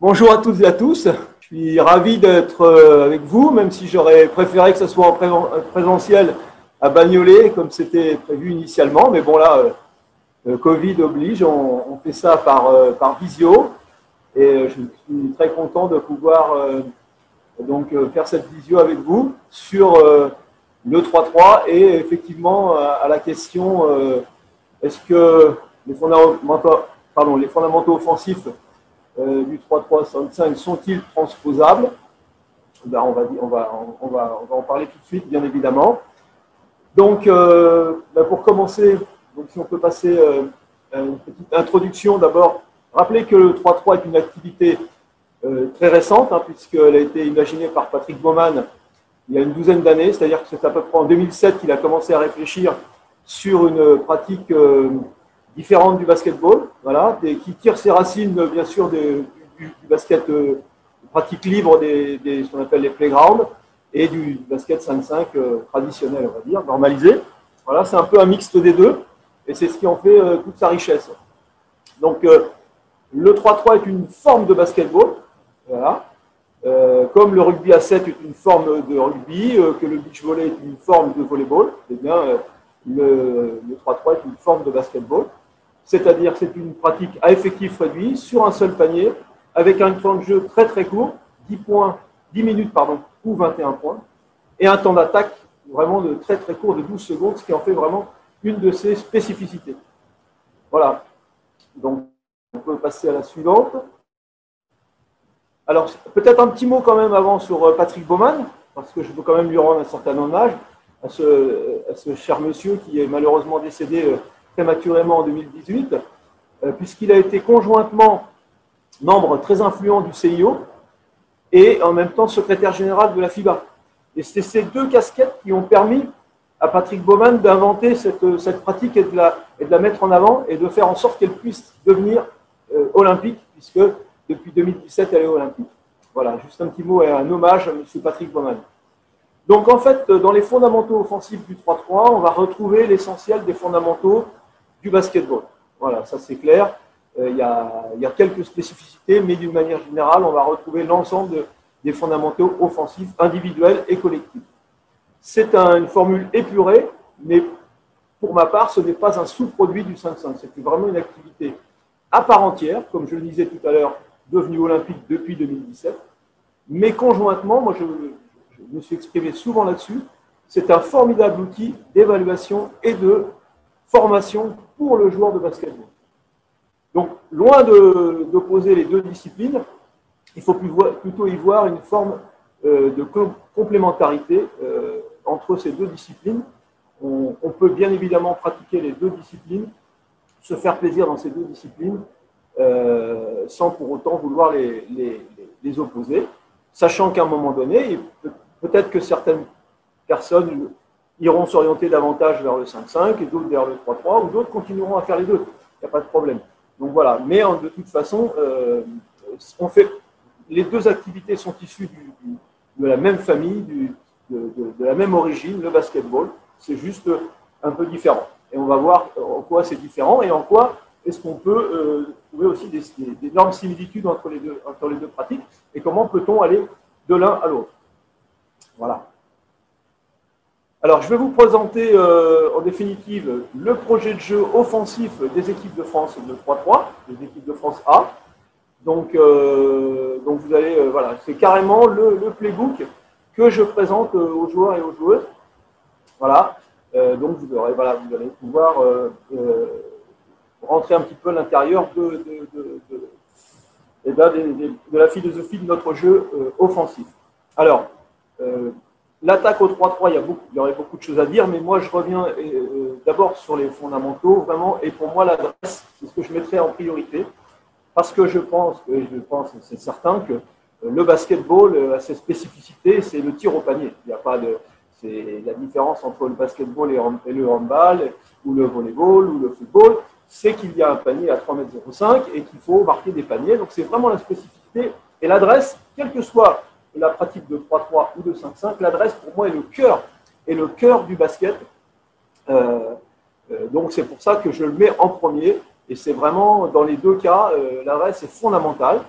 Bonjour à toutes et à tous. Je suis ravi d'être avec vous, même si j'aurais préféré que ce soit en présentiel à Bagnolet, comme c'était prévu initialement. Mais bon, là, Covid oblige, on fait ça par visio. Et je suis très content de pouvoir faire cette visio avec vous sur le 3-3 et effectivement à la question est-ce que les fondamentaux offensifs du 3-3-5 sont-ils transposables? Ben, on va en parler tout de suite, bien évidemment. Donc, pour commencer, donc si on peut passer une petite introduction d'abord, rappelez que le 3-3 est une activité très récente, puisqu'elle a été imaginée par Patrick Baumann il y a une douzaine d'années, c'est-à-dire que c'est à peu près en 2007 qu'il a commencé à réfléchir sur une pratique différente du basketball, voilà, qui tire ses racines bien sûr du basket pratique libre ce qu'on appelle les playgrounds et du basket 5-5 traditionnel, on va dire, normalisé. Voilà, c'est un peu un mixte des deux et c'est ce qui en fait toute sa richesse. Donc le 3-3 est une forme de basketball, voilà. Comme le rugby à 7 est une forme de rugby, que le beach volley est une forme de volleyball, eh bien le 3-3 est une forme de basketball. C'est-à-dire c'est une pratique à effectif réduit sur un seul panier avec un temps de jeu très très court, 10 minutes ou 21 points, et un temps d'attaque vraiment de très très court de 12 secondes, ce qui en fait vraiment une de ses spécificités. Voilà. Donc on peut passer à la suivante. Alors peut-être un petit mot quand même avant sur Patrick Baumann, parce que je veux quand même lui rendre un certain hommage à ce cher monsieur qui est malheureusement décédé prématurément en 2018, puisqu'il a été conjointement membre très influent du CIO et en même temps secrétaire général de la FIBA. Et c'est ces deux casquettes qui ont permis à Patrick Baumann d'inventer cette pratique et de la mettre en avant et de faire en sorte qu'elle puisse devenir olympique, puisque depuis 2017, elle est olympique. Voilà, juste un petit mot et un hommage à M. Patrick Baumann. Donc en fait, dans les fondamentaux offensifs du 3-3, on va retrouver l'essentiel des fondamentaux du basketball. Voilà, ça c'est clair. Il y a quelques spécificités, mais d'une manière générale, on va retrouver l'ensemble des fondamentaux offensifs individuels et collectifs. C'est une formule épurée, mais pour ma part, ce n'est pas un sous-produit du 5-5. C'est vraiment une activité à part entière, comme je le disais tout à l'heure, devenue olympique depuis 2017. Mais conjointement, moi je me suis exprimé souvent là-dessus, c'est un formidable outil d'évaluation et de formation pour le joueur de basketball. Donc, loin d'opposer les deux disciplines, il faut plutôt y voir une forme de complémentarité entre ces deux disciplines. On peut bien évidemment pratiquer les deux disciplines, se faire plaisir dans ces deux disciplines, sans pour autant vouloir les opposer, sachant qu'à un moment donné, peut-être que certaines personnes iront s'orienter davantage vers le 5-5 et d'autres vers le 3-3, ou d'autres continueront à faire les deux. Il n'y a pas de problème. Donc voilà, mais de toute façon, les deux activités sont issues de la même famille, de la même origine, le basketball. C'est juste un peu différent. Et on va voir en quoi c'est différent et en quoi est-ce qu'on peut trouver aussi d'énormes similitudes entre les deux pratiques et comment peut-on aller de l'un à l'autre. Voilà. Alors, je vais vous présenter en définitive le projet de jeu offensif des équipes de France de 3-3, des équipes de France A. Donc vous allez, voilà, c'est carrément le playbook que je présente aux joueurs et aux joueuses. Voilà. Donc vous allez pouvoir rentrer un petit peu à l'intérieur de la philosophie de notre jeu offensif. Alors, l'attaque au 3-3, il y aurait beaucoup de choses à dire, mais moi je reviens d'abord sur les fondamentaux, vraiment, et pour moi l'adresse, c'est ce que je mettrais en priorité, parce que je pense, c'est certain, que le basketball a ses spécificités, c'est le tir au panier. Il n'y a pas c'est la différence entre le basketball et le handball, ou le volleyball, ou le football, c'est qu'il y a un panier à 3,05 m et qu'il faut marquer des paniers. Donc c'est vraiment la spécificité et l'adresse, quelle que soit la pratique de 3-3 ou de 5-5, l'adresse pour moi est le cœur du basket. Donc c'est pour ça que je le mets en premier et c'est vraiment dans les deux cas, l'adresse est fondamentale.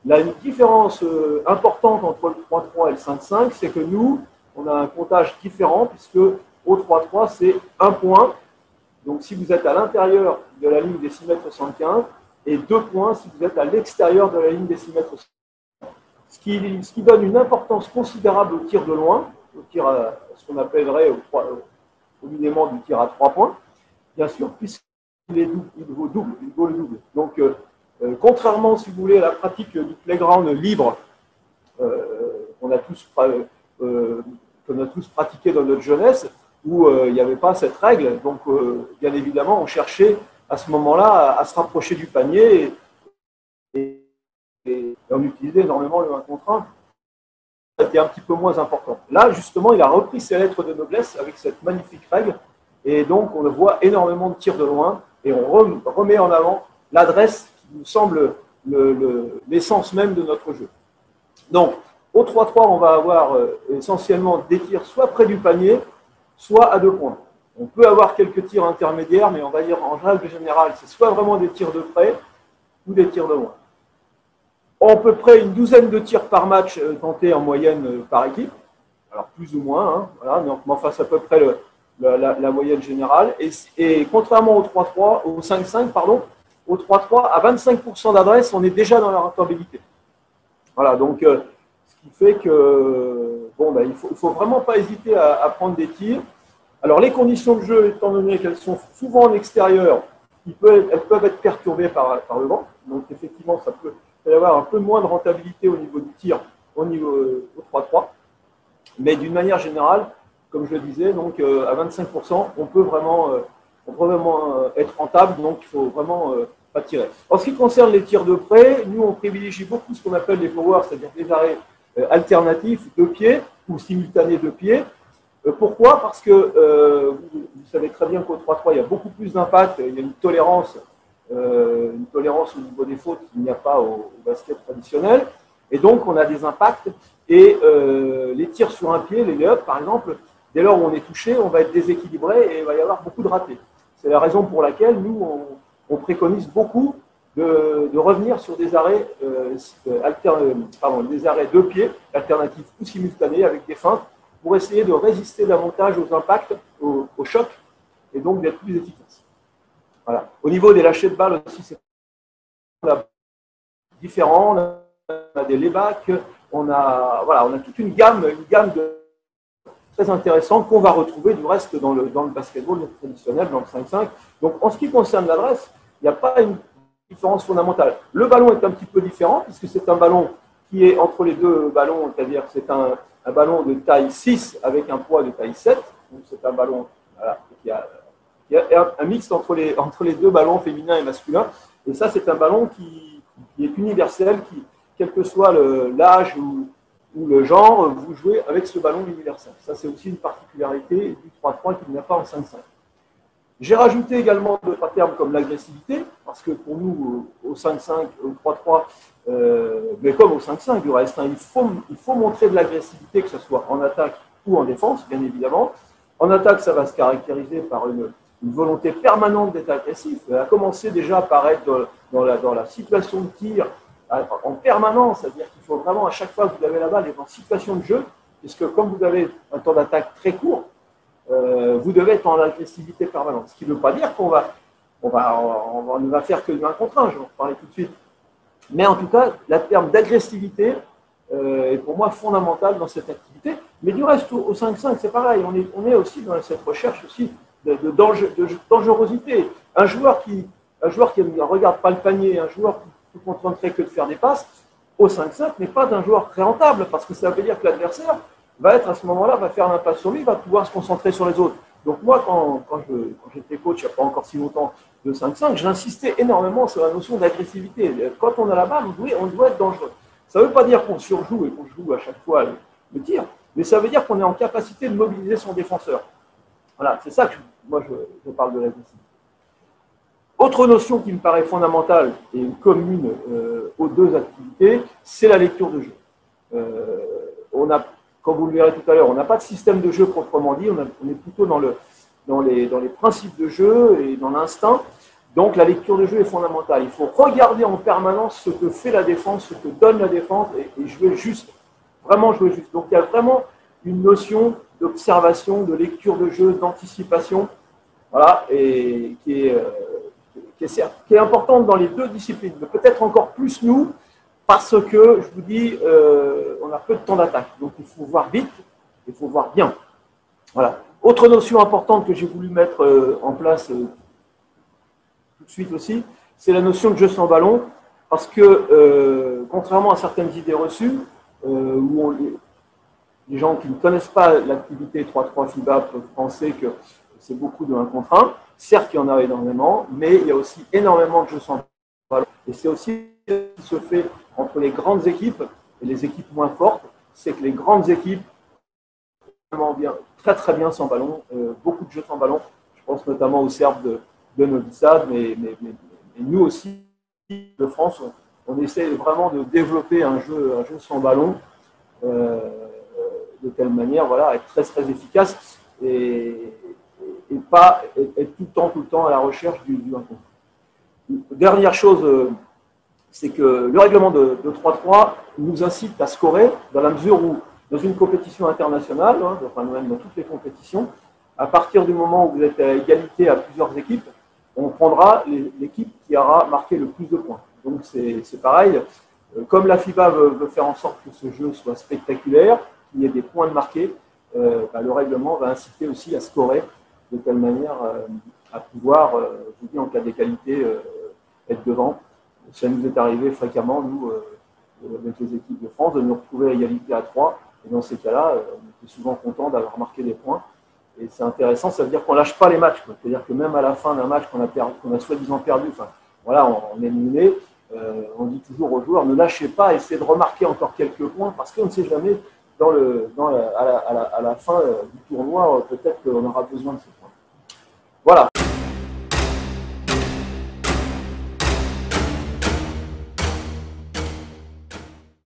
La différence importante entre le 3-3 et le 5-5, c'est que nous, on a un comptage différent, puisque au 3-3, c'est un point. Donc, si vous êtes à l'intérieur de la ligne des 6,75 m, et 2 points si vous êtes à l'extérieur de la ligne des 6,75 m. Ce qui donne une importance considérable au tir de loin, au tir à ce qu'on appellerait communément du tir à 3 points, bien sûr, puisqu'il est double, il vaut le double. Donc, contrairement, si vous voulez, à la pratique du playground libre qu'on a tous pratiqué dans notre jeunesse, où il n'y avait pas cette règle. Donc, bien évidemment, on cherchait à ce moment-là à se rapprocher du panier et on utilisait énormément le 1 contre 1. C'était un petit peu moins important. Là, justement, il a repris ses lettres de noblesse avec cette magnifique règle. Et donc, on le voit énormément de tirs de loin et on remet en avant l'adresse qui nous semble l'essence même de notre jeu. Donc, au 3-3, on va avoir essentiellement des tirs soit près du panier, soit à 2 points. On peut avoir quelques tirs intermédiaires, mais on va dire en règle générale, c'est soit vraiment des tirs de près ou des tirs de loin. À peu près une douzaine de tirs par match tentés en moyenne par équipe, alors plus ou moins, hein, voilà, mais enfin c'est à peu près la moyenne générale. Et contrairement au 3-3, au 5-5, pardon, au 3-3, à 25% d'adresse, on est déjà dans la rentabilité. Voilà, donc ce qui fait que bon, ben, il ne faut vraiment pas hésiter à prendre des tirs. Alors les conditions de jeu, étant donné qu'elles sont souvent en extérieur, elles peuvent être perturbées par le vent. Donc effectivement, ça peut y avoir un peu moins de rentabilité au niveau du tir, au 3-3. Mais d'une manière générale, comme je le disais, donc à 25%, on peut vraiment être rentable, donc il ne faut vraiment pas tirer. En ce qui concerne les tirs de près, nous on privilégie beaucoup ce qu'on appelle les powers, c'est-à-dire des arrêts alternatifs de pied ou simultanés de pied. Pourquoi? Parce que vous savez très bien qu'au 3-3, il y a beaucoup plus d'impact, il y a une tolérance au niveau des fautes qu'il n'y a pas au basket traditionnel. Et donc, on a des impacts. Et les tirs sur un pied, les lay-ups, par exemple, dès lors où on est touché, on va être déséquilibré et il va y avoir beaucoup de ratés. C'est la raison pour laquelle nous, on préconise beaucoup de revenir sur des arrêts, des arrêts de pied, alternatifs ou simultanés, avec des feintes, pour essayer de résister davantage aux impacts, aux chocs, et donc d'être plus efficace. Voilà. Au niveau des lâchers de balles aussi, c'est différent. On a des laybacks, on a toute une gamme très intéressante qu'on va retrouver du reste dans le basketball traditionnel, dans le 5-5. Donc, en ce qui concerne l'adresse, il n'y a pas une différence fondamentale. Le ballon est un petit peu différent, puisque c'est un ballon qui est entre les deux ballons, c'est-à-dire que c'est un ballon de taille 6 avec un poids de taille 7. Donc, c'est un ballon qui a un mix entre les deux ballons féminins et masculins. Et ça, c'est un ballon qui est universel, quel que soit l'âge ou le genre, vous jouez avec ce ballon universel. Ça, c'est aussi une particularité du 3-3 qu'il n'y a pas en 5-5. J'ai rajouté également d'autres termes comme l'agressivité, parce que pour nous, au 5-5, au 3-3, mais comme au 5-5 du reste, hein, il faut montrer de l'agressivité, que ce soit en attaque ou en défense, bien évidemment. En attaque, ça va se caractériser par une volonté permanente d'être agressif, à commencer déjà par être dans la situation de tir en permanence, c'est-à-dire qu'il faut vraiment, à chaque fois que vous avez la balle, être en situation de jeu, puisque comme vous avez un temps d'attaque très court, vous devez être en agressivité permanente. Ce qui ne veut pas dire qu'on ne va faire que du 1 contre 1, je vais en parler tout de suite. Mais en tout cas, le terme d'agressivité est pour moi fondamental dans cette activité. Mais du reste, au 5-5, c'est pareil, on est aussi dans cette recherche aussi de dangerosité. Un joueur qui ne regarde pas le panier, un joueur qui ne se contenterait que de faire des passes, au 5-5 n'est pas d'un joueur très rentable, parce que ça veut dire que l'adversaire va être à ce moment-là, va faire l'impasse sur lui, va pouvoir se concentrer sur les autres. Donc moi, quand j'étais coach, il n'y a pas encore si longtemps, de 5-5, j'insistais énormément sur la notion d'agressivité. Quand on a la balle, on doit être dangereux. Ça ne veut pas dire qu'on surjoue et qu'on joue à chaque fois le tir, mais ça veut dire qu'on est en capacité de mobiliser son défenseur. Voilà, c'est ça que moi je parle de l'agressivité. Autre notion qui me paraît fondamentale et commune aux deux activités, c'est la lecture de jeu. Comme vous le verrez tout à l'heure, on n'a pas de système de jeu proprement dit, on est plutôt dans les principes de jeu et dans l'instinct. Donc la lecture de jeu est fondamentale. Il faut regarder en permanence ce que fait la défense, ce que donne la défense et jouer juste. Vraiment jouer juste. Donc il y a vraiment une notion d'observation, de lecture de jeu, d'anticipation, voilà, et qui est importante dans les deux disciplines, mais peut-être encore plus nous, parce que, je vous dis, on a peu de temps d'attaque. Donc il faut voir vite, il faut voir bien. Voilà. Autre notion importante que j'ai voulu mettre en place tout de suite aussi, c'est la notion de jeu sans ballon, parce que, contrairement à certaines idées reçues, où les gens qui ne connaissent pas l'activité 3-3 FIBA peuvent penser que c'est beaucoup de 1 contre 1. Certes, il y en a énormément, mais il y a aussi énormément de jeux sans ballon. Et c'est aussi ce qui se fait entre les grandes équipes et les équipes moins fortes, c'est que les grandes équipes bien, très très bien sans ballon, beaucoup de jeux sans ballon. Je pense notamment aux Serbes de Novi Sad, mais nous aussi, de France, on essaie vraiment de développer un jeu sans ballon de telle manière, voilà, être très très efficace et pas être tout le temps à la recherche du 1 contre 1. Dernière chose, c'est que le règlement de 3-3 nous incite à scorer dans la mesure où, dans une compétition internationale, enfin même dans toutes les compétitions, à partir du moment où vous êtes à égalité à plusieurs équipes, on prendra l'équipe qui aura marqué le plus de points. Donc c'est pareil, comme la FIBA veut faire en sorte que ce jeu soit spectaculaire, qu'il y ait des points de marqués, le règlement va inciter aussi à scorer de telle manière à pouvoir, je vous dis, en cas d'égalité, être devant. Ça nous est arrivé fréquemment, nous, avec les équipes de France, de nous retrouver à égalité à 3. Et dans ces cas-là, on était souvent content d'avoir marqué des points. Et c'est intéressant, ça veut dire qu'on ne lâche pas les matchs. C'est-à-dire que même à la fin d'un match qu'on a soi-disant perdu, enfin, voilà, on est éliminé, on dit toujours aux joueurs, ne lâchez pas, essayez de remarquer encore quelques points, parce qu'on ne sait jamais, à la fin du tournoi, peut-être qu'on aura besoin de ces points. Voilà.